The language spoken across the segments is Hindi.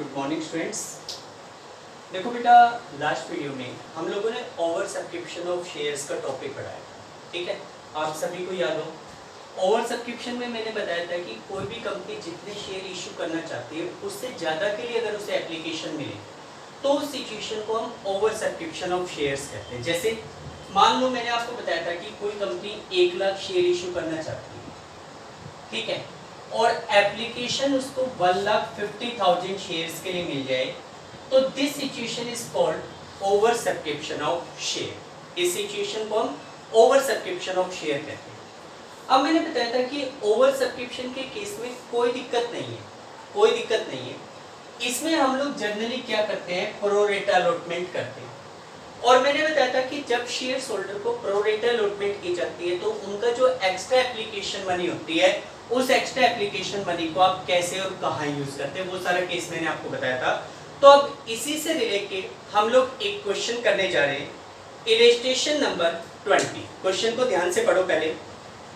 Good morning students. देखो बेटा, लास्ट वीडियो में हम लोगों ने ओवर सब्सक्रिप्शन ऑफ शेयर्स का टॉपिक पढ़ाया, ठीक है। आप सभी को याद हो, ओवर सब्सक्रिप्शन में मैंने बताया था कि कोई भी कंपनी जितने शेयर इशू करना चाहती है उससे ज़्यादा के लिए अगर उसे एप्लीकेशन मिले तो उस सिचुएशन को हम ओवर सब्सक्रिप्शन ऑफ शेयर्स कहते हैं। जैसे मान लो मैंने आपको बताया था कि कोई कंपनी 1 लाख शेयर इशू करना चाहती है, ठीक है, और एप्लीकेशन उसको 1,50,000 शेयर्स के लिए मिल जाए, तो this situation is called over subscription of share. इस सिचुएशन को हम ओवर सब्सक्रिप्शन ऑफ शेयर कहते हैं। अब मैंने बताया था कि ओवर सब्सक्रिप्शन के केस में कोई दिक्कत नहीं है, कोई दिक्कत नहीं है। इसमें हम लोग जनरली क्या करते हैं, प्रोरेटा अलॉटमेंट करते हैं। और मैंने बताया था कि जब शेयर होल्डर को प्रोरेटा अलॉटमेंट की जाती है तो उनका जो एक्स्ट्रा एप्लीकेशन मनी होती है उस एक्स्ट्रा एप्लीकेशन मनी को आप कैसे और कहाँ यूज करते हैं वो सारा केस मैंने आपको बताया था। तो अब इसी से रिलेटेड हम लोग एक क्वेश्चन करने जा रहे हैं, इलस्ट्रेशन नंबर 20। क्वेश्चन को ध्यान से पढ़ो। पहले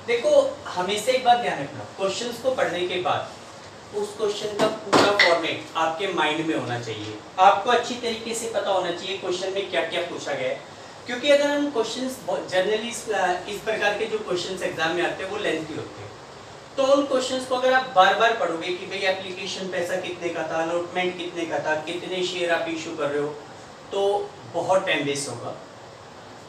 देखो, हमेशा एक बात ध्यान रखना, क्वेश्चंस को पढ़ने के बाद उस क्वेश्चन का पूरा फॉर्मेट आपके माइंड में होना चाहिए। आपको अच्छी तरीके से पता होना चाहिए क्वेश्चन में क्या क्या पूछा गया है, क्योंकि अगर हम क्वेश्चंस जनरली इस प्रकार के जो क्वेश्चंस एग्जाम में आते हैं वो लेंथी होते हैं, तो उन क्वेश्चंस को अगर आप बार बार पढ़ोगे कि भाई एप्लीकेशन पैसा कितने का था, अलॉटमेंट कितने का था, कितने शेयर आप इशू कर रहे हो, तो बहुत टाइम वेस्ट होगा।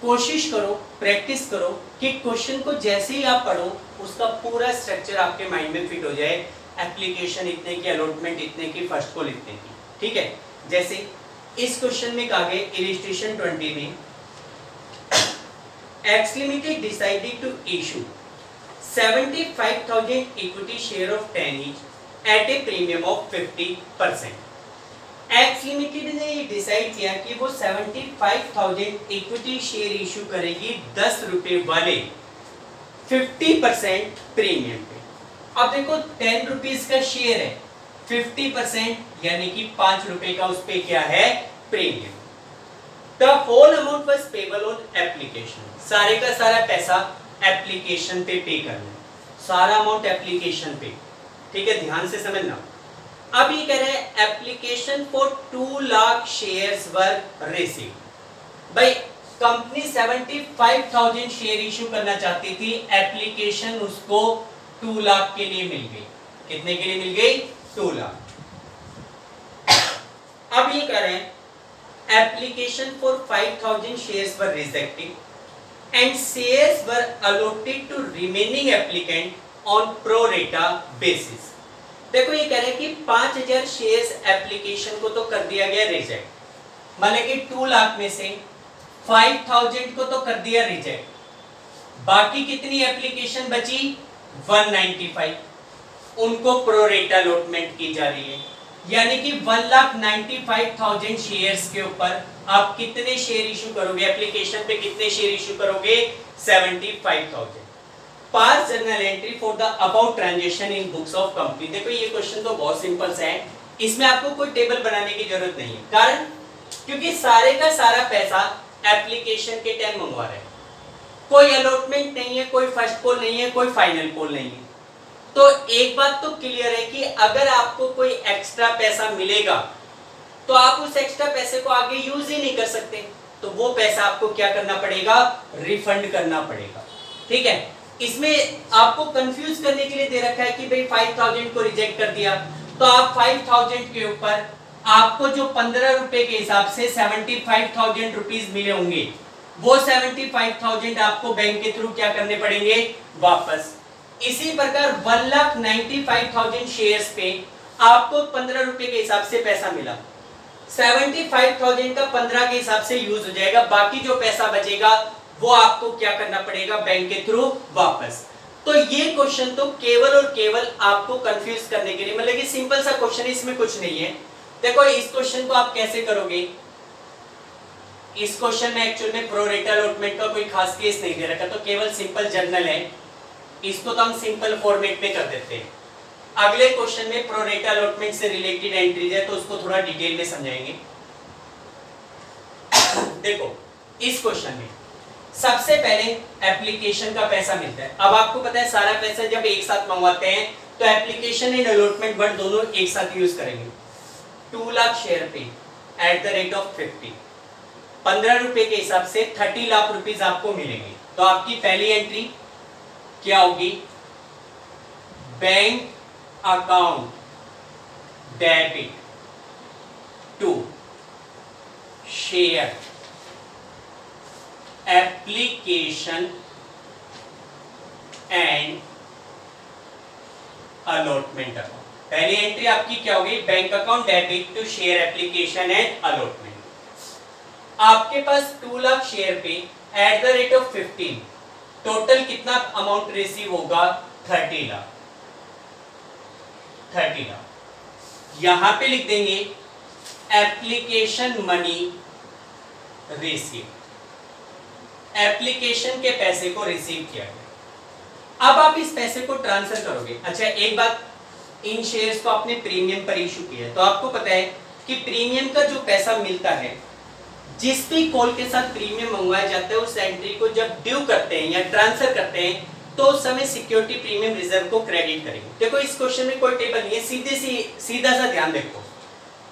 कोशिश करो, प्रैक्टिस करो कि क्वेश्चन को जैसे ही आप पढ़ो उसका पूरा स्ट्रक्चर आपके माइंड में फिट हो जाए। एप्लीकेशन इतने की, अलॉटमेंट इतने की, फर्स्ट कॉल इतने की, ठीक है। जैसे इस क्वेश्चन में कहा गया इलस्ट्रेशन 20 में, X limited decided to issue 75,000 equity share of 10 each at a premium of 50%। X limited ने ये डिसाइड किया कि वो 75,000 इक्विटी शेयर इशू करेगी 10 रुपए वाले 50% प्रीमियम पे। अब देखो 10 रुपीज का शेयर है, 50% यानी कि 5 रुपए का उस पे क्या है, premium. The whole amount was payable on application, सारे का सारा पैसा एप्लीकेशन पे करना, सारा अमाउंट एप्लीकेशन पे, ठीक है, ध्यान से समझना। अब ये कह रहे हैं application for 2 lakh shares were received. भाई कंपनी 75,000 शेयर इशू करना चाहती थी, एप्लीकेशन उसको 2 लाख के लिए मिल गई। कितने के लिए मिल गई, 2 लाख। अब ये कह रहे हैं application for 5,000 shares were rejected and shares were allotted to remaining applicant on pro rata basis। देखो ये कह रहे हैं कि 5,000 शेयर्स एप्लीकेशन को तो कर दिया गया रिजेक्ट, मतलब कि 2 लाख में से 5,000 को तो कर दिया रिजेक्ट, बाकी कितनी एप्लीकेशन बची, 195, उनको प्रो रेटा अलॉटमेंट की जा रही है। यानी कि 1,95,000 शेयर्स के ऊपर आप कितने शेयर इशू करोगे, एप्लीकेशन पे कितने शेयर इशू करोगे, 75,000। पास journal entry for the about transaction in books of company. देखो ये क्वेश्चन तो बहुत सिंपल सा है, इसमें आपको कोई टेबल बनाने की जरूरत नहीं है, कारण क्योंकि सारे का सारा पैसा एप्लीकेशन के टाइम मंगवा रहे हैं, कोई अलॉटमेंट नहीं है, कोई फर्स्ट कॉल नहीं है, कोई फाइनल कॉल नहीं है। तो एक बात तो क्लियर है कि अगर आपको कोई एक्स्ट्रा पैसा मिलेगा तो आप उस एक्स्ट्रा पैसे को आगे यूज ही नहीं कर सकते, तो वो पैसा आपको क्या करना पड़ेगा, रिफंड करना पड़ेगा, ठीक है। इसमें आपको कंफ्यूज करने के लिए दे रखा है कि भाई 5,000 को रिजेक्ट कर दिया, तो आप 5,000 के ऊपर आपको जो 15 रुपए के हिसाब से 75,000 रुपीज मिले होंगे, वो 75,000 आपको बैंक के थ्रू क्या करने पड़ेंगे, वापस। इसी प्रकार 1,95,000 शेयर्स पे आपको 15 रुपए के हिसाब से पैसा मिला, 75,000 का 15 के हिसाब से यूज हो जाएगा, बाकी जो पैसा बचेगा वो आपको क्या करना पड़ेगा, बैंक के थ्रू वापस। तो ये क्वेश्चन तो केवल और केवल आपको कंफ्यूज करने के लिए, मतलब कि सिंपल सा क्वेश्चन, इसमें कुछ नहीं है। देखो इस क्वेश्चन को आप कैसे करोगे, इस क्वेश्चन में एक्चुअल में प्रो रेटा अलॉटमेंट का कोई खास केस नहीं दे रखा, तो केवल सिंपल जर्नल है, इसको तो हम सिंपल फॉर्मेट में कर देते हैं। अगले क्वेश्चन में प्रो रेटा अलॉटमेंट से रिलेटेड एंट्रीज है, तो उसको थोड़ा डिटेल में समझाएंगे। देखो इस क्वेश्चन में सबसे पहले एप्लीकेशन का पैसा मिलता है। अब आपको पता है सारा पैसा जब एक साथ मंगवाते हैं तो एप्लीकेशन एंड अलॉटमेंट वर्ड दोनों एक साथ यूज करेंगे। 2 लाख शेयर पे एट द रेट ऑफ 50, 15 रुपए के हिसाब से 30 लाख रुपीज आपको मिलेंगे। तो आपकी पहली एंट्री क्या होगी? Bank account debit to share application and allotment account. पहली एंट्री आपकी क्या होगी? Bank account debit to share application and allotment. आपके पास 2 लाख शेयर पे at the rate of 15, total कितना अमाउंट रिसीव होगा? 30 लाख। 30 लाख यहां पे लिख देंगे एप्लीकेशन मनी रिसीव, एप्लीकेशन के पैसे को रिसीव किया गया। अब आप इस पैसे को ट्रांसफर करोगे। अच्छा एक बात, इन शेयर्स को आपने प्रीमियम पर इशू किया है, तो आपको पता है कि प्रीमियम का जो पैसा मिलता है, जिस भी कॉल के साथ प्रीमियम मंगवाया जाता है, उस एंट्री को जब ड्यू करते हैं या ट्रांसफर करते हैं तो उस समय सिक्योरिटी प्रीमियम रिजर्व को क्रेडिट करेंगे। देखो इस क्वेश्चन में कोई टेबल नहीं है, सीधा सा ध्यान देखो।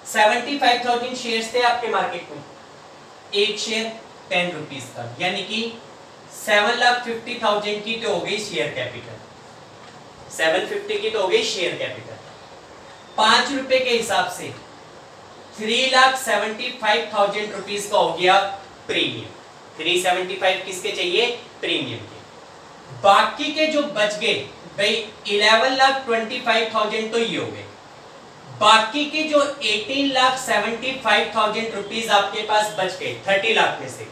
75,000 शेयर्स थे आपके मार्केट में, एक शेयर 10 रुपीज का, यानी कि 7,50,000 की तो हो गई शेयर कैपिटल, 750 की तो हो गई शेयर कैपिटल। 5 रुपए के हिसाब से 3,75,000 रुपीज का हो गया प्रीमियम। 375 किसके चाहिए? प्रीमियम के। बाकी के जो बच गए भाई 11,25,000 तो ये हो गए। बाकी के जो 18,75,000 रुपीज आपके पास बच गए 30 लाख में से,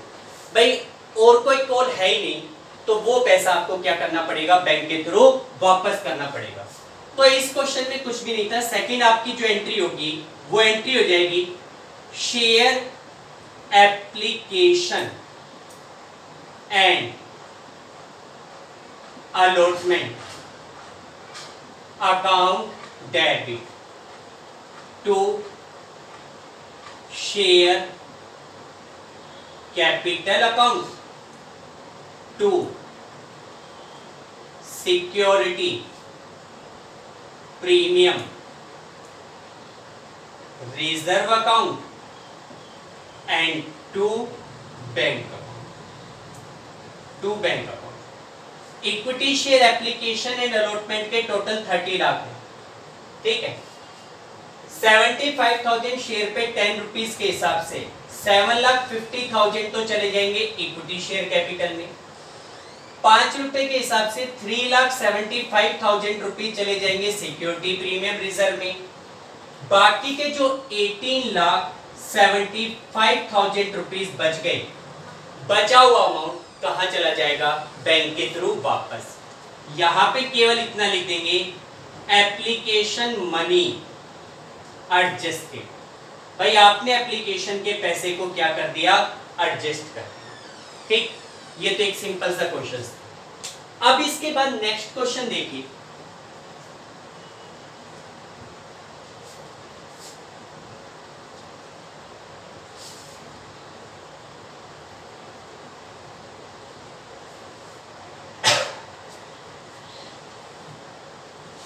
भाई और कोई कॉल है ही नहीं, तो वो पैसा आपको क्या करना पड़ेगा? बैंक के थ्रू वापस करना पड़ेगा। तो इस क्वेश्चन में कुछ भी नहीं था। सेकंड आपकी जो एंट्री होगी वो एंट्री हो जाएगी share application and allotment account debit to share capital account to security premium reserve account and to bank account. Equity share application and allotment के टोटल 30 लाख है, ठीक है। 75,000 शेयर पे 10 रुपीज के हिसाब से 7,50,000 तो चले जाएंगे इक्विटी शेयर कैपिटल में। 5 रुपए के हिसाब से 3,75,000 रुपीज चले जाएंगे सिक्योरिटी प्रीमियम रिजर्व में। बाकी के जो 18,75,000 रुपीज बच गए, बचा हुआ अमाउंट कहां चला जाएगा? बैंक के थ्रू वापस। यहां पे केवल इतना लिख देंगे एप्लीकेशन मनी एडजस्टेड। भाई आपने एप्लीकेशन के पैसे को क्या कर दिया? एडजस्ट कर दिया, ठीक। ये तो एक सिंपल सा क्वेश्चन था। अब इसके बाद नेक्स्ट क्वेश्चन देखिए।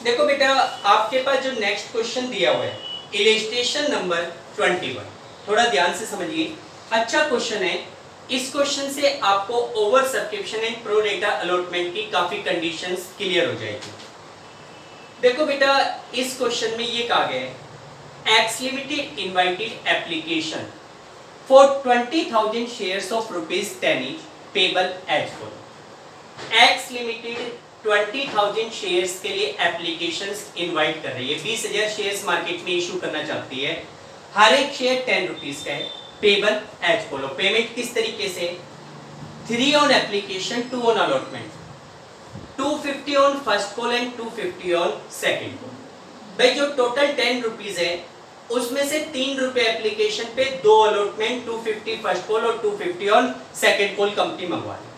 देखो बेटा, आपके पास जो नेक्स्ट क्वेश्चन दिया हुआ है इलस्ट्रेशन नंबर 21, थोड़ा ध्यान से समझिए, अच्छा क्वेश्चन है। इस क्वेश्चन से आपको over subscription and pro rata allotment की काफी कंडीशंस क्लियर हो जाएगी। देखो बेटा, इस क्वेश्चन में ये कहा गया है X limited invited application for 20,000 shares of ₹10 each payable as follow. X limited 20,000 shares के लिए एप्लीकेशंस इनवाइट कर रही है। 20,000 शेयर्स मार्केट में इशू करना चाहती है। हर एक शेयर 10 रुपीज का है। Payable as follow. पेमेंट किस तरीके से? 3 on application, 2 on allotment, 250 on first call and 250 on second call. भाई जो टोटल 10 रुपीज है उसमें से 3 रुपए एप्लीकेशन पे, 2 अलॉटमेंट, 250 फर्स्ट कॉल और 250 ऑन सेकंड कॉल कंपनी मंगवा रही है।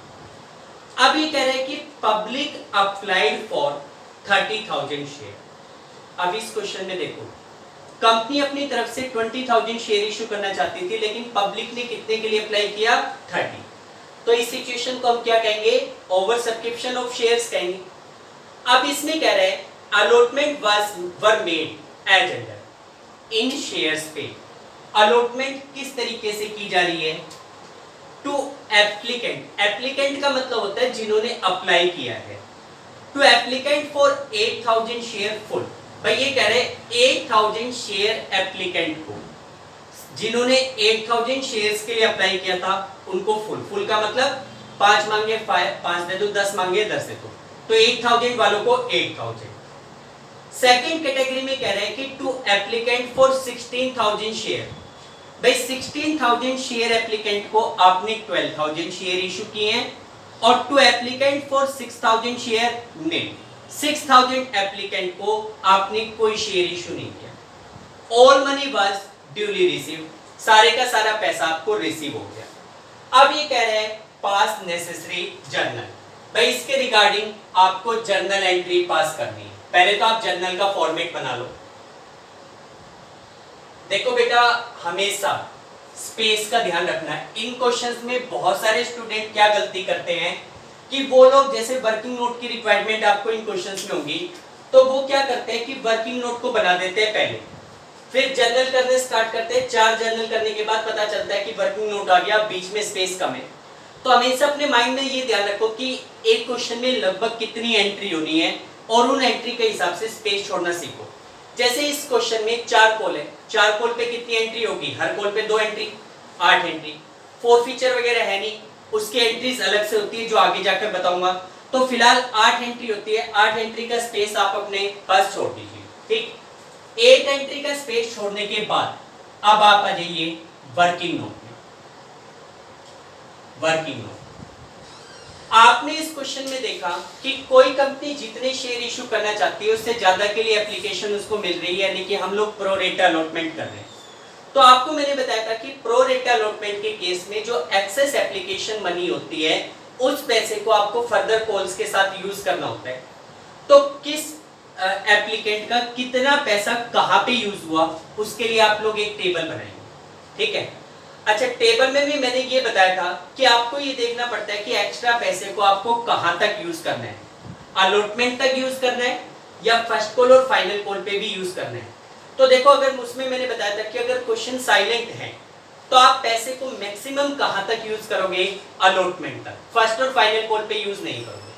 अब ये कह रहे हैं कि पब्लिक अप्लाइड फॉर 30,000 शेयर। अब इस क्वेश्चन में देखो, कंपनी अपनी तरफ से 20,000 शेयर इशू करना चाहती थी, लेकिन पब्लिक ने कितने के लिए अप्लाई किया? 30। तो इस सिचुएशन को हम क्या कहेंगे? ओवर सब्सक्रिप्शन ऑफ शेयर्स कहेंगे। अब इसमें कह रहे हैं allotment were made as under. इन शेयर्स पे अलॉटमेंट किस तरीके से की जा रही है? टू एप्लीकेंट, एप्लीकेंट का मतलब होता है जिन्होंने अप्लाई किया है, to applicant for 8000 share full. भाई ये कह रहे हैं 8000 शेयर एप्लीकेंट को, जिन्होंने 8000 शेयर्स के लिए अप्लाई किया था उनको फुल, फुल का मतलब 5 मांगे 5 दे दो, 10 मांगे 10 दे दो, तो 8000 वालों को 8000। सेकंड कैटेगरी में कह रहे हैं कि टू एप्लीकेंट फॉर 16000 शेयर। भाई 16000 शेयर एप्लीकेंट को आपने 12000 शेयर इशू किए हैं, और टू एप्लीकेंट फॉर 6000 शेयर नहीं, 6000 एप्लीकेंट को आपने कोई शेयर इशू नहीं किया। All money was duly receive, सारे का सारा पैसा आपको रिसीव हो गया। अब ये कह रहे हैं पास नेसेसरी जर्नल। भाई इसके रिगार्डिंग आपको जर्नल एंट्री पास करनी है। पहले तो आप जर्नल का फॉर्मेट बना लो। देखो बेटा, हमेशा स्पेस का ध्यान रखना है। इन क्वेश्चंस में बहुत सारे स्टूडेंट क्या गलती करते हैं कि वो लोग, जैसे वर्किंग नोट की रिक्वायरमेंट आपको इन क्वेश्चंस में होगी, तो वो क्या करते हैं कि वर्किंग नोट को बना देते हैं पहले, फिर जर्नल करने स्टार्ट करते हैं। 4 जर्नल करने के बाद पता चलता है कि वर्किंग नोट आ गया, बीच में स्पेस कम है। तो हमेशा अपने माइंड में ये ध्यान रखो कि एक क्वेश्चन में लगभग कितनी एंट्री होनी है, और उन एंट्री के हिसाब से स्पेस छोड़ना सीखो। जैसे इस क्वेश्चन में 4 कॉल है, 4 कॉल पे कितनी एंट्री होगी? हर कॉल पे 2 एंट्री, 8 एंट्री। 4 फीचर वगैरह है नहीं, उसकी एंट्रीज अलग से होती है जो आगे जाकर बताऊंगा। तो फिलहाल 8 एंट्री होती है, 8 एंट्री का स्पेस आप अपने पास छोड़ दीजिए, ठीक। 8 एंट्री का स्पेस छोड़ने के बाद अब आप आ जाइए वर्किंग नोट में। वर्किंग नोट, आपने इस क्वेश्चन में देखा कि कोई कंपनी जितने शेयर इशू करना चाहती है उससे ज्यादा के लिए एप्लीकेशन उसको मिल रही है, यानी कि हम लोग प्रो रेटा अलॉटमेंट कर रहे हैं। तो आपको मैंने बताया था कि प्रो रेटा अलॉटमेंट के केस में जो एक्सेस एप्लीकेशन मनी होती है उस पैसे को आपको फर्दर कॉल्स के साथ यूज करना होता है। तो किस एप्लीकेंट का कितना पैसा कहाँ पे यूज हुआ, उसके लिए आप लोग एक टेबल बनाएंगे, ठीक है। अच्छा, टेबल में भी मैंने ये बताया था कि आपको ये देखना पड़ता है कि एक्स्ट्रा पैसे को आपको कहां तक यूज करना है, अलॉटमेंट तक यूज करना है या फर्स्ट कॉल और फाइनल कॉल पे भी यूज करना है। तो देखो, अगर उसमें मैंने बताया था कि अगर क्वेश्चन साइलेंट है तो आप पैसे को मैक्सिमम कहां तक यूज करोगे? अलॉटमेंट तक, फर्स्ट और फाइनल कॉल पे यूज नहीं करोगे।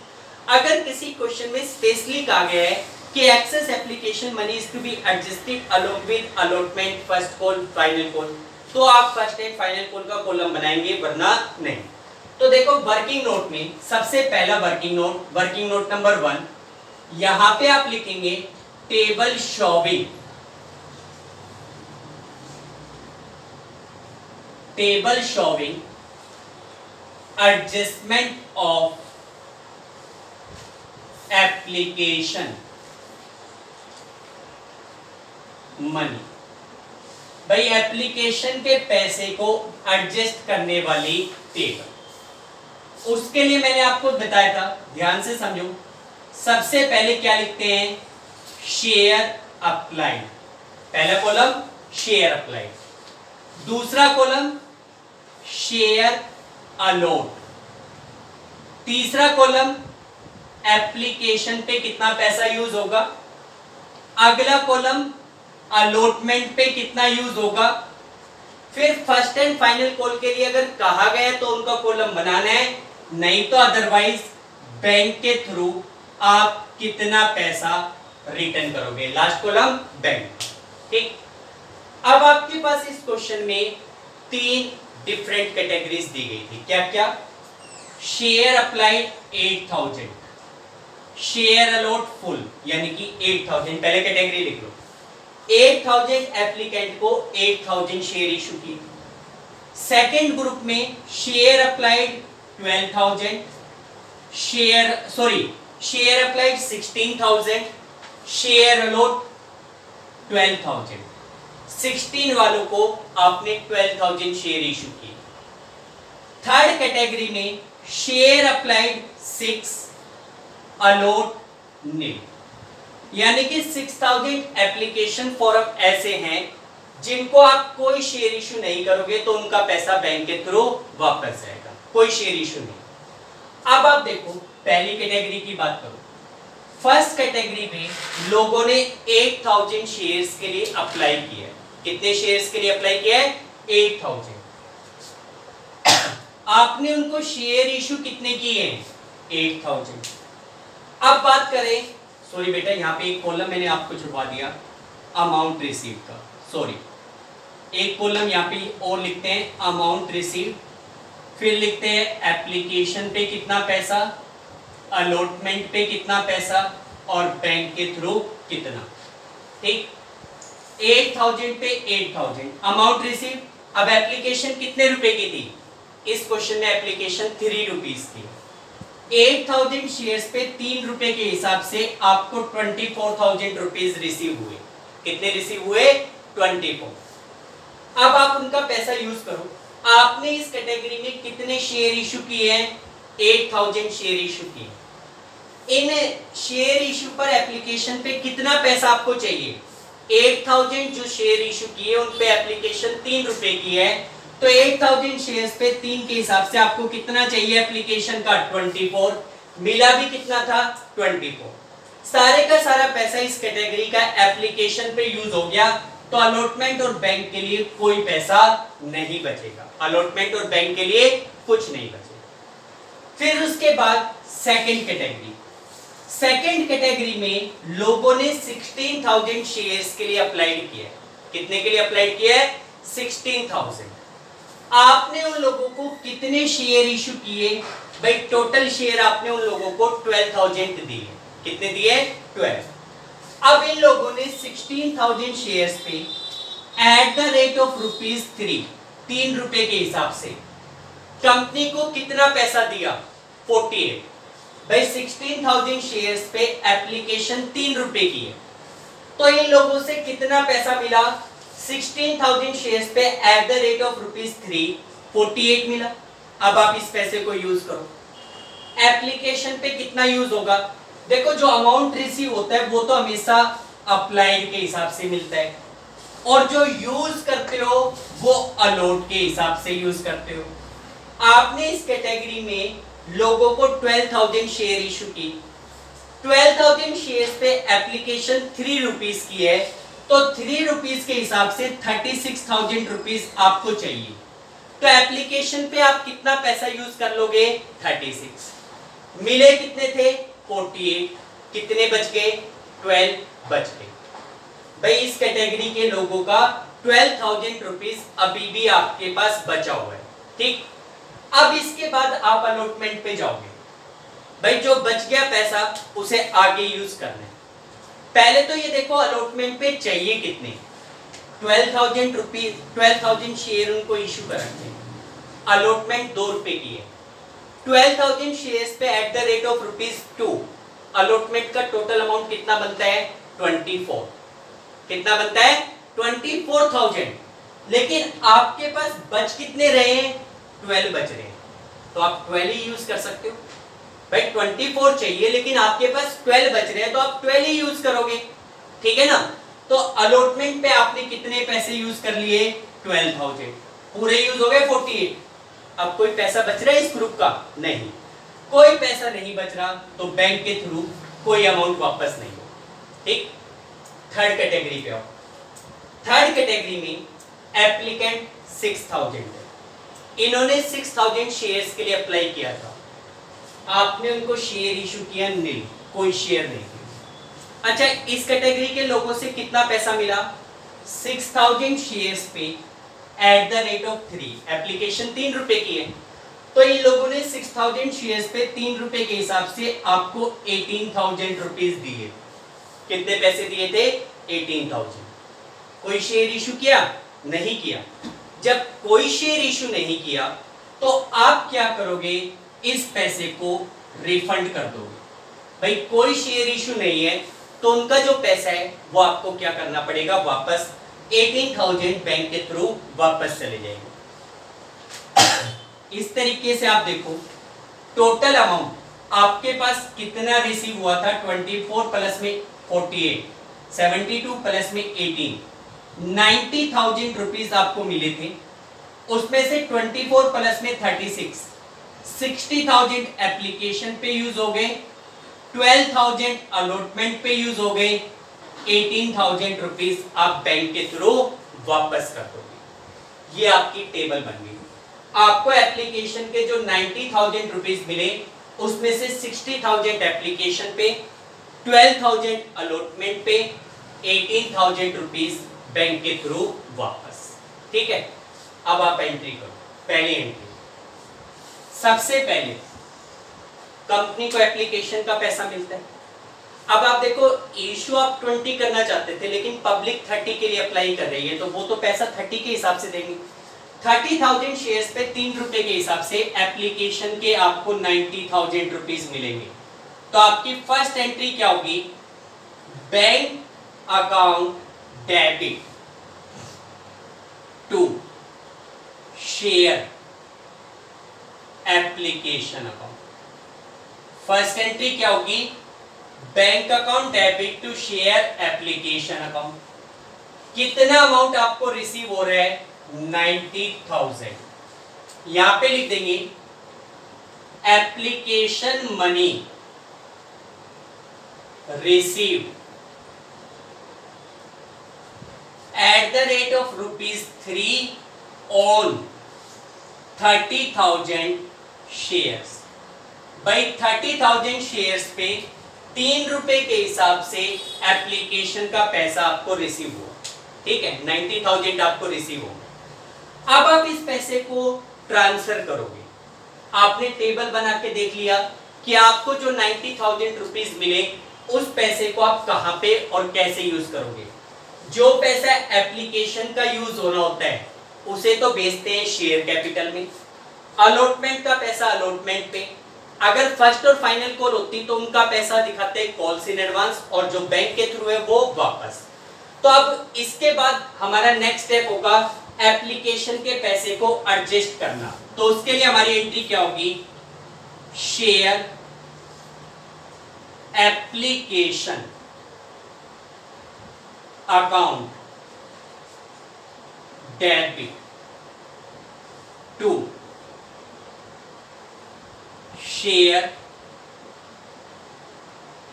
अगर किसी क्वेश्चन में स्पेशली कहा गया है कि excess application money is to be adjusted along with allotment first call final call, तो आप फर्स्ट एंड फाइनल कॉल का कॉलम बनाएंगे, वरना नहीं। तो देखो वर्किंग नोट में सबसे पहला वर्किंग नोट नंबर 1, यहां पे आप लिखेंगे table showing, adjustment of application money. भाई एप्लीकेशन के पैसे को एडजस्ट करने वाली टेबल, उसके लिए मैंने आपको बताया था, ध्यान से समझो। सबसे पहले क्या लिखते हैं? शेयर अप्लाइड, पहला कॉलम शेयर अप्लाइड, दूसरा कॉलम शेयर अलॉट, तीसरा कॉलम एप्लीकेशन पे कितना पैसा यूज होगा, अगला कॉलम अलॉटमेंट पे कितना यूज होगा, फिर फर्स्ट एंड फाइनल कॉल के लिए अगर कहा गया तो उनका कॉलम बनाना है, नहीं तो अदरवाइज बैंक के थ्रू आप कितना पैसा रिटर्न करोगे, लास्ट कॉलम बैंक, ठीक। अब आपके पास इस क्वेश्चन में 3 डिफरेंट कैटेगरीज दी गई थी, क्या क्या? Share applied 8000, share allot full यानी कि 8000, पहले कैटेगरी लिख लो। 8000 एप्लीकेंट को 8000 शेयर इशू की। सेकेंड ग्रुप में share applied 12000, share applied 16000, share allot 12000। 16 वालों को आपने 12000 शेयर इशू की। थर्ड कैटेगरी में शेयर अप्लाइड 6, अलॉट 0, यानी कि 6000 एप्लीकेशन फॉर्म ऐसे हैं जिनको आप कोई शेयर इशू नहीं करोगे तो उनका पैसा बैंक के थ्रू वापस जाएगा, कोई शेयर इशू नहीं। अब आप देखो, पहली कैटेगरी की बात करो। फर्स्ट कैटेगरी में लोगों ने 8000 शेयर्स के लिए अप्लाई किया है, कितने शेयर्स के लिए अप्लाई किया है? 8000। आपने उनको शेयर इशू कितने किए हैं? 8000। अब बात करें, सॉरी बेटा यहाँ पे एक कॉलम मैंने आपको छुपा दिया अमाउंट रिसीव का, सॉरी, एक कॉलम यहाँ पे और लिखते हैं अमाउंट रिसीव, फिर लिखते हैं एप्लीकेशन पे कितना पैसा, अलॉटमेंट पे कितना पैसा और बैंक के थ्रू कितना। ठीक, 8000 पे 8000 अमाउंट रिसीव। अब एप्लीकेशन कितने रुपए की थी? इस क्वेश्चन में एप्लीकेशन 3 रुपीस थी। 8000 शेयर्स पे 3 रुपए के हिसाब से आपको 24,000 रुपीज रिसीव हुए। कितने रिसीव हुए? 24। अब आप उनका पैसा यूज करो। आपने इस कैटेगरी में कितने शेयर इशू किए हैं? 8000 शेयर इशू किए। इन शेयर इशू पर एप्लीकेशन पे कितना पैसा आपको चाहिए? 8000 जो शेयर इशू किए उन पे एप्लीकेशन 3 रुपए की है, तो 8000 शेयर्स पे 3 के हिसाब से आपको कितना चाहिए एप्लीकेशन का? 24। मिला भी कितना था? 24। सारे का सारा पैसा इस कैटेगरी का एप्लीकेशन पे यूज हो गया, तो अलॉटमेंट और बैंक के लिए कोई पैसा नहीं बचेगा। अलॉटमेंट और बैंक के लिए कुछ नहीं बचेगा। फिर उसके बाद सेकंड कैटेगरी। सेकंड कैटेगरी में लोगों ने 16,000 शेयर्स के लिए अप्लाइड किया है। कितने के लिए अप्लाइड किया है? 16,000। आपने उन लोगों को कितने शेयर इशू किए? भाई टोटल शेयर आपने उन लोगों को 12,000 दिए। कितने दिए? 12। अब इन लोगों ने 16,000 शेयर्स पे एट द रेट ऑफ ₹3 3 रुपए के हिसाब से कंपनी को कितना पैसा दिया? 48। भाई 16,000 शेयर्स पे एप्लीकेशन 3 रुपए की है, तो इन लोगों से कितना पैसा मिला? 16,000 शेयर्स पे एट द रेट ऑफ ₹3 48 मिला। अब आप इस पैसे को यूज करो। एप्लीकेशन पे कितना यूज होगा? देखो जो अमाउंट रिसीव होता है वो तो हमेशा अप्लाइड के हिसाब से मिलता है, और जो यूज करते हो वो अलॉट के हिसाब से यूज करते हो। आपने इस कैटेगरी में लोगों को 12,000 शेयर इशू की। 12,000 शेयर्स पे एप्लीकेशन 3 रुपीस की है, तो 3 रुपीस के हिसाब से 36,000 रुपीस आपको चाहिए। तो एप्लीकेशन पे आप कितना पैसा यूज कर लोगे? 36। मिले कितने थे? 48। कितने बच गए? 12 बच गए। भाई इस कैटेगरी के लोगों का 12,000 रुपीस अभी भी आपके पास बचा हुआ है। ठीक, अब इसके बाद आप अलॉटमेंट पे जाओगे। भाई जो बच गया पैसा उसे आगे यूज करना है। पहले तो ये देखो अलॉटमेंट पे चाहिए कितने? 12,000 रुपीज, 12,000 शेयर उनको इशू कराते हैं। अलॉटमेंट 2 रुपए की है। 12,000 शेयर्स पे at the rate of ₹2 allotment का टोटल अमाउंट कितना बनता है? 24। कितना बनता है? 24,000। लेकिन आपके पास बच कितने रहे हैं? 12 बच रहे हैं, तो आप 12 ही यूज कर सकते हो। भाई 24 चाहिए लेकिन आपके पास 12 बच रहे हैं, तो आप 12 ही यूज करोगे। ठीक है ना? तो अलॉटमेंट पे आपने कितने पैसे यूज कर लिए? 12,000। पूरे यूज हो गए 48। अब कोई पैसा बच रहा है इस ग्रुप का? नहीं, कोई पैसा नहीं बच रहा, तो बैंक के थ्रू कोई अमाउंट वापस नहीं हो। ठीक, थर्ड कैटेगरी पे आओ। थर्ड कैटेगरी में एप्लीकेंट 6,000 है। इन्होंने 6,000 शेयर्स के लिए अप्लाई किया था। आपने उनको शेयर इशू किया? नहीं, कोई शेयर नहीं किया। अच्छा, इस कैटेगरी के लोगों से कितना पैसा मिला? 6,000 शेयर्स पे at the rate of 3 application 3 रुपए की है, तो इन लोगों ने 6,000 शेयर्स पे 3 रुपए के हिसाब से आपको 18,000 रुपीज दिए। कितने पैसे दिए थे? 18,000। कोई शेयर इशू किया? नहीं किया। जब कोई शेयर इशू नहीं किया तो आप क्या करोगे? इस पैसे को रिफंड कर दोगे। भाई कोई शेयर इशू नहीं है, तो उनका जो पैसा है वो आपको क्या करना पड़ेगा? वापस 18,000 बैंक के थ्रू वापस चले जाएंगे। इस तरीके से आप देखो टोटल अमाउंट आपके पास कितना रिसीव हुआ था? 24 प्लस में 48, 72 प्लस में 18, 90,000 रुपीज आपको मिले थे। उसमें से 24 प्लस में 36, 60,000 एप्लीकेशन पे यूज हो गए, 12,000 अलॉटमेंट पे यूज हो गए, 18,000 रुपीज आप बैंक के थ्रू वापस कर दोगे। ये आपकी टेबल बन गई। आपको एप्लीकेशन के जो 90,000 रुपीज मिले उसमें से 60,000 एप्लीकेशन पे, 12,000 अलॉटमेंट पे, 18,000 रुपीज बैंक के थ्रू वापस। ठीक है, अब आप एंट्री करो। पहली एंट्री, सबसे पहले कंपनी को एप्लीकेशन का पैसा मिलता है। अब आप देखो, इशू आप 20 करना चाहते थे लेकिन पब्लिक 30 के लिए अप्लाई कर रही है, तो वो तो पैसा 30 के हिसाब से देंगे। 30,000 शेयर्स पे 3 रुपए के हिसाब से एप्लीकेशन के आपको 90,000 रुपीज मिलेंगे। तो आपकी फर्स्ट एंट्री क्या होगी? Bank account debit to share application account. First entry क्या होगी? Bank account debit to share application account. कितना अमाउंट आपको रिसीव हो रहा है? 90,000। यहां पे लिख देंगे application money receive at the rate of ₹3 on 30,000 shares. भाई 30,000 शेयर्स पे 3 रुपए के हिसाब से एप्लीकेशन का पैसा आपको रिसीव हुआ। ठीक है, 90,000 आपको रिसीव होगा। अब आप इस पैसे को ट्रांसफर करोगे। आपने टेबल बना के देख लिया कि आपको जो 90,000 रुपीज मिले उस पैसे को आप कहां पे और कैसे यूज करोगे। जो पैसा एप्लीकेशन का यूज होना होता है उसे तो बेचते हैं शेयर कैपिटल में, अलॉटमेंट का पैसा अलॉटमेंट पे, अगर फर्स्ट और फाइनल कॉल होती तो उनका पैसा दिखाते हैं कॉल्स इन एडवांस, और जो बैंक के थ्रू है वो वापस। तो अब इसके बाद हमारा नेक्स्ट स्टेप होगा एप्लीकेशन के पैसे को एडजस्ट करना। तो उसके लिए हमारी एंट्री क्या होगी? Share application account debit to share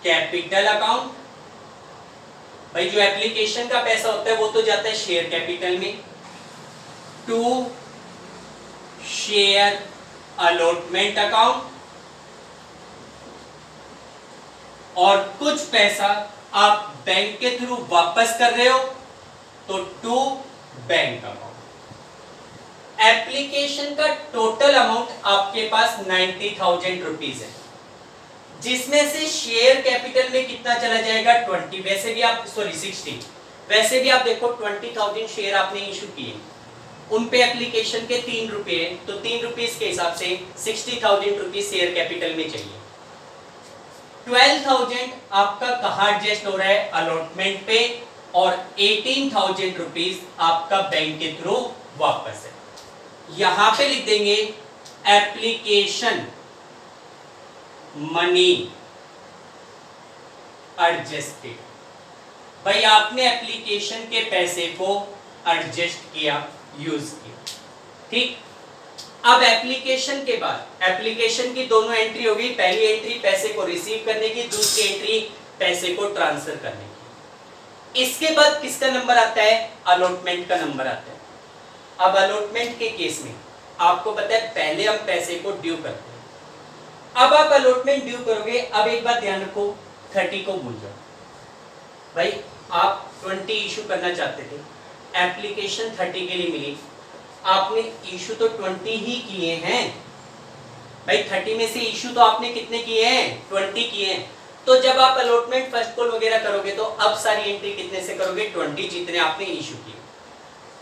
capital account. भाई जो एप्लीकेशन का पैसा होता है वो तो जाता है शेयर कैपिटल में, टू शेयर अलॉटमेंट अकाउंट, और कुछ पैसा आप बैंक के थ्रू वापस कर रहे हो तो टू बैंक अकाउंट। एप्लीकेशन का टोटल अमाउंट आपके पास 90,000 रुपीज है, जिसमें से शेयर कैपिटल में कितना चला जाएगा? 20। वैसे भी आप 60। वैसे भी आप देखो 20,000 शेयर आपने इशू किए, उन पे एप्लीकेशन के 3 रुपए है, तो 3 रुपीज के हिसाब से 60,000 रुपीज शेयर कैपिटल में चाहिए। 12,000 आपका कहाँ एडजस्ट हो रहा है? अलॉटमेंट पे, और 18,000 रुपीज आपका बैंक के थ्रू वापस है। यहां पे लिख देंगे एप्लीकेशन मनी एडजस्टेड। भाई आपने एप्लीकेशन के पैसे को एडजस्ट किया, यूज किया। ठीक, अब एप्लीकेशन के बाद एप्लीकेशन की दोनों एंट्री होगी। पहली एंट्री पैसे को रिसीव करने की, दूसरी एंट्री पैसे को ट्रांसफर करने की। इसके बाद किसका नंबर आता है? अलॉटमेंट का नंबर आता है। अब अलॉटमेंट के केस में आपको पता है पहले हम पैसे को ड्यू करते हैं। अब आप अलॉटमेंट ड्यू करोगे। अब एक बात ध्यान रखो, 30 को भूल जाओ। भाई आप 20 इशू करना चाहते थे, एप्लीकेशन 30 के लिए मिली, आपने इशू तो 20 ही किए हैं। भाई 30 में से इशू तो आपने कितने किए हैं? 20 किए हैं। तो जब आप अलॉटमेंट फर्स्ट कॉल वगैरह करोगे तो अब सारी एंट्री कितने से करोगे? 20 जितने आपने इशू किए।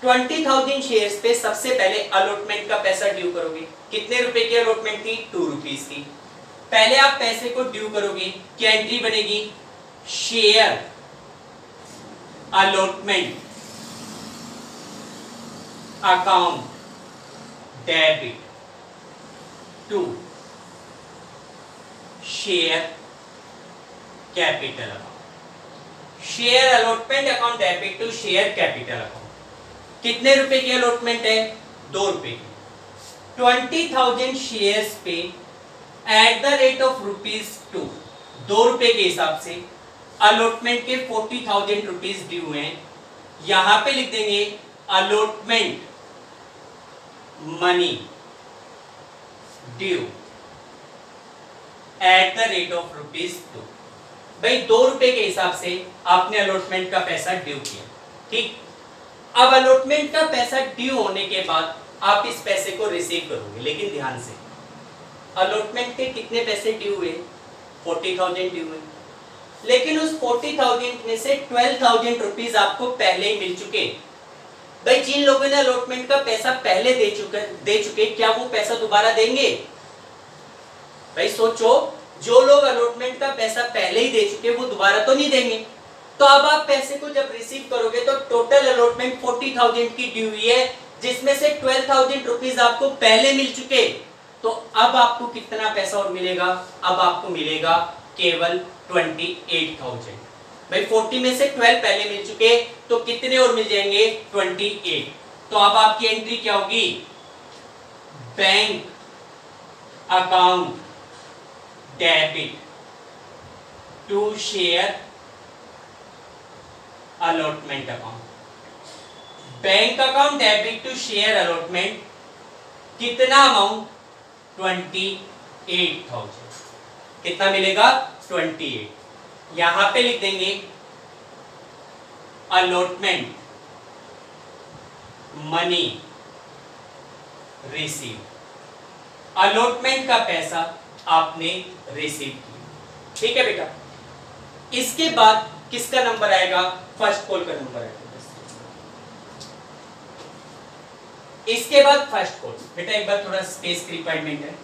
20,000 शेयर्स पे सबसे पहले अलॉटमेंट का पैसा ड्यू करोगे। कितने रुपए की अलॉटमेंट थी? 2 रुपीज की। पहले आप पैसे को ड्यू करोगे, क्या एंट्री बनेगी? Share allotment account debit to share capital account. Share allotment account debit to share capital account. कितने रुपए की अलॉटमेंट है? 2 रुपए की। 20,000 शेयर्स पे एट द रेट ऑफ ₹2, 2 रुपए के हिसाब से अलॉटमेंट के 40,000 रुपीज ड्यू हैं। यहां पे लिख देंगे allotment money due at the rate of ₹2। भाई ₹2 के हिसाब से आपने अलॉटमेंट का पैसा ड्यू किया, ठीक। अब अलॉटमेंट का पैसा ड्यू होने के बाद आप इस पैसे को रिसीव करोगे, लेकिन ध्यान से अलॉटमेंट के कितने पैसे ड्यू हुए? 40,000 ड्यू हुए, लेकिन उस 40,000 में से 12,000 रुपीज आपको पहले ही मिल चुके। भाई जिन लोगों ने अलॉटमेंट का पैसा पहले दे चुके क्या वो पैसा दोबारा देंगे? भाई सोचो, जो लोग अलॉटमेंट का पैसा पहले ही दे चुके वो दोबारा तो नहीं देंगे। तो अब आप पैसे को जब रिसीव करोगे तो टोटल अलॉटमेंट 40,000 की ड्यू हुई है, जिसमें से 12,000 रुपीज आपको पहले मिल चुके। तो अब आपको कितना पैसा और मिलेगा? अब आपको मिलेगा केवल 28,000। भाई 40 में से 12 पहले मिल चुके, तो कितने और मिल जाएंगे? 28। तो अब आपकी एंट्री क्या होगी? Bank account debit to share allotment account. Bank account debit to share allotment, कितना अमाउंट? 28,000। कितना मिलेगा? 28। यहां पे लिख देंगे अलॉटमेंट मनी रिसीव। अलॉटमेंट का पैसा आपने रिसीव किया, ठीक है बेटा। इसके बाद किसका नंबर आएगा? फर्स्ट कॉल का नंबर आएगा। इसके बाद फर्स्ट कॉल। बेटा एक बार थोड़ा स्पेस की रिक्वायरमेंट है,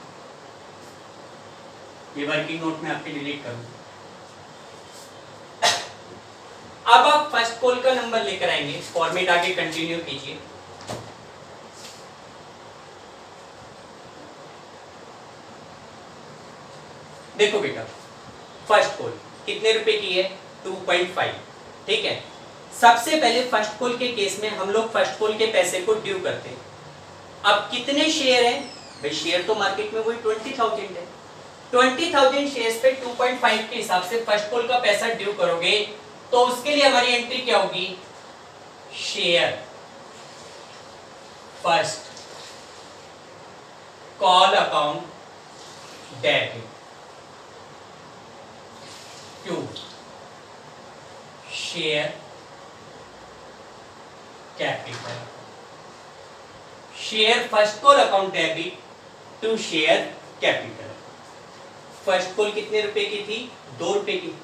ये वर्किंग नोट में आपके डिलीट करूंगा। अब आप फर्स्ट कॉल का नंबर लेकर आएंगे, फॉर्मेट आगे कंटिन्यू कीजिए। देखो बेटा, फर्स्ट कॉल कितने रुपए की है? 2.5, ठीक है। सबसे पहले फर्स्ट कॉल के केस में हम लोग फर्स्ट कॉल के पैसे को ड्यू करते हैं। अब कितने शेयर हैं? भाई शेयर तो मार्केट में वही 20,000 है। 20,000 शेयर्स पे 2.5 के हिसाब से फर्स्ट कॉल का पैसा ड्यू करोगे, तो उसके लिए हमारी एंट्री क्या होगी? Share first call account debit to share capital. Share first call account debit to share capital. First call कितने रुपए की थी? 2 रुपए की।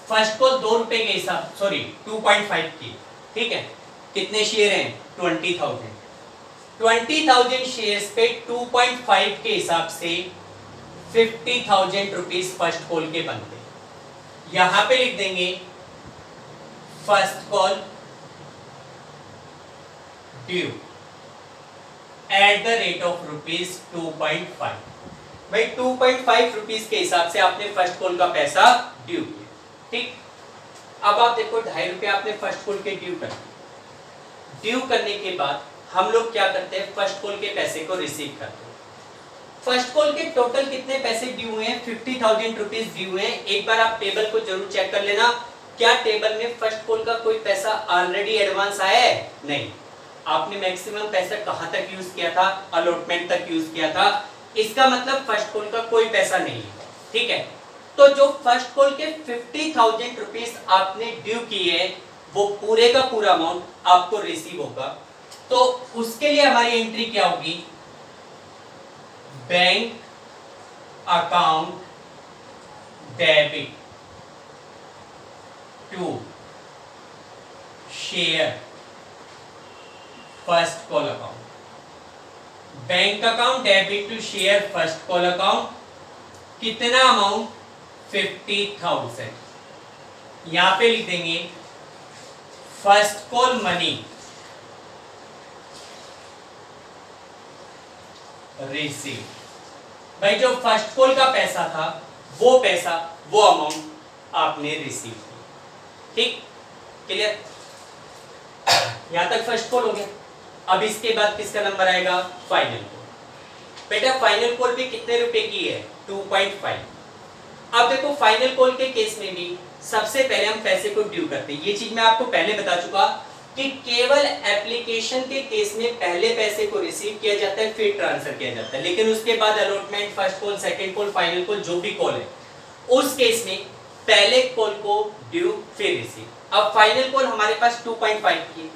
फर्स्ट कॉल 2 रुपए के हिसाब 2.5 की, ठीक है। कितने शेयर हैं? 20,000। 20,000 शेयर्स पे 2.5 के हिसाब से 50,000 रुपीज फर्स्ट कॉल के बनते। यहां पे लिख देंगे first call due eight the rate of ₹2.5। भाई 2.5 रुपीज के हिसाब से आपने फर्स्ट कॉल का पैसा ड्यू किया, ठीक। अब आप देखो 2.5 रुपए आपने फर्स्ट कॉल के ड्यू कर। ड्यू करने के बाद हम लोग क्या करते हैं? फर्स्ट कॉल के पैसे को रिसीव करते हैं। फर्स्ट कॉल के टोटल कितने पैसे ड्यू हुए हैं? 50,000 रुपीज ड्यू हुए हैं। एक बार आप टेबल को जरूर चेक कर लेना, क्या टेबल में फर्स्ट कॉल का कोई पैसा ऑलरेडी एडवांस आया है? नहीं। आपने मैक्सिमम पैसा कहां तक यूज किया था? अलॉटमेंट तक यूज किया था। इसका मतलब फर्स्ट कॉल का कोई पैसा नहीं है, ठीक है। तो जो फर्स्ट कॉल के 50,000 रुपीज आपने ड्यू किए, वो पूरे का पूरा अमाउंट आपको रिसीव होगा। तो उसके लिए हमारी एंट्री क्या होगी? Bank account debit to share first call account. Bank account debit to share first call account, कितना अमाउंट? 50,000। यहां पे लिख देंगे फर्स्ट कॉल मनी रिसीव। भाई जो फर्स्ट कॉल का पैसा था वो अमाउंट आपने रिसीव किया, ठीक, क्लियर। यहां तक फर्स्ट कॉल हो गया। अब इसके बाद किसका नंबर आएगा? Final call. बेटा फाइनल कॉल भी कितने रुपए की है? 2.5। अब देखो फाइनल कॉल के केस में भी सबसे पहले हम पैसे को ड्यू करते हैं। ये चीज मैं आपको पहले बता चुका कि केवल एप्लीकेशन के केस में पहले पैसे को रिसीव किया जाता है फिर ट्रांसफर किया जाता है, लेकिन उसके बाद allotment, first call, second call, final call जो भी कॉल है उस केस में पहले कॉल को ड्यू फिर रिसीव। अब फाइनल कॉल हमारे पास 2.5 की,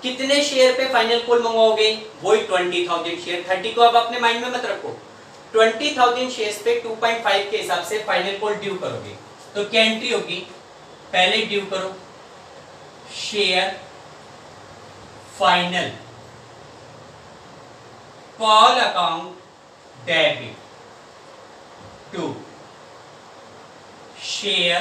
कितने शेयर पे फाइनल कॉल मंगवाओगे? वही 20,000 शेयर। 30 को अब अपने माइंड में मत रखो, 20,000 शेयर्स पे 2.5 के हिसाब से फाइनल कॉल ड्यू करोगे। तो क्या एंट्री होगी? पहले ड्यू करो share final call account debit to share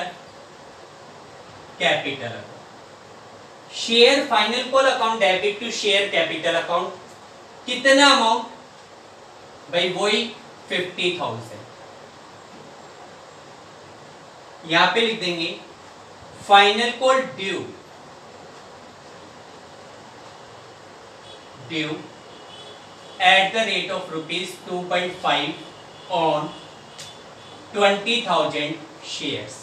capital account. Share final call account debit to share capital account, कितना अमाउंट? भाई वही 50,000। यहां पे लिख देंगे final call due at the rate of rupees 2.5 on 20,000 shares.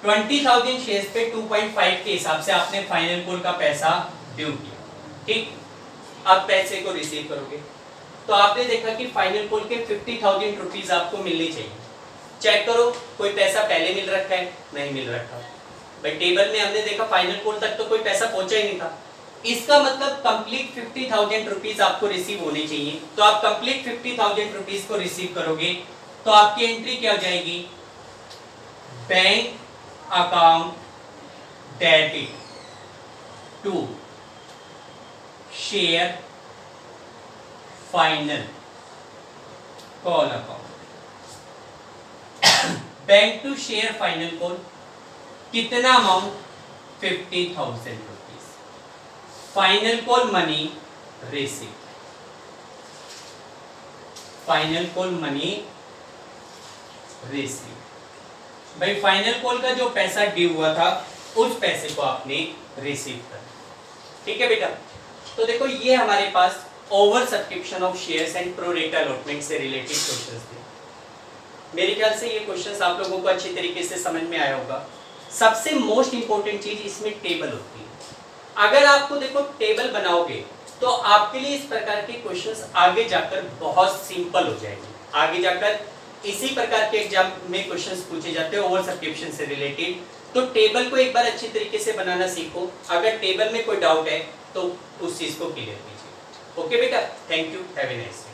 20,000 shares पे 2.5 के हिसाब से आपने फाइनल कॉल का पैसा ड्यू किया, ठीक। अब पैसे को रिसीव करोगे तो आपने देखा कि फाइनल कॉल के 50,000 रुपीज आपको मिलनी चाहिए। चेक करो कोई पैसा पहले मिल रखा है? नहीं मिल रखा। भाई टेबल में हमने देखा फाइनल कॉल तक तो कोई पैसा पहुंचा ही नहीं था, इसका मतलब कंप्लीट 50,000 रुपीज आपको रिसीव होने चाहिए। तो आप कंप्लीट 50,000 रुपीज को रिसीव करोगे तो आपकी एंट्री क्या हो जाएगी? Bank account debit to share final call account. Bank to share final call, कितना amount? 50,000 rupees. Final call money receive, final call money receive. भाई फाइनल कॉल का जो पैसा ड्यू हुआ था उस पैसे को आपने रिसीव कर, ठीक है बेटा। तो देखो ये हमारे पास over subscription of shares and pro rata allotment से रिलेटेड क्वेश्चंस थे। मेरे ख्याल से ये क्वेश्चंस आप लोगों को अच्छी तरीके से समझ में आया होगा। सबसे मोस्ट इंपॉर्टेंट चीज इसमें टेबल होती है। अगर आपको देखो टेबल बनाओगे तो आपके लिए इस प्रकार के क्वेश्चंस आगे जाकर बहुत सिंपल हो जाएंगे। आगे जाकर इसी प्रकार के एग्जाम में क्वेश्चंस पूछे जाते हैं ओवर सब्सक्रिप्शन से रिलेटेड। तो टेबल को एक बार अच्छी तरीके से बनाना सीखो। अगर टेबल में कोई डाउट है तो उस चीज को क्लियर कीजिए। ओके बेटा, thank you, have a nice day.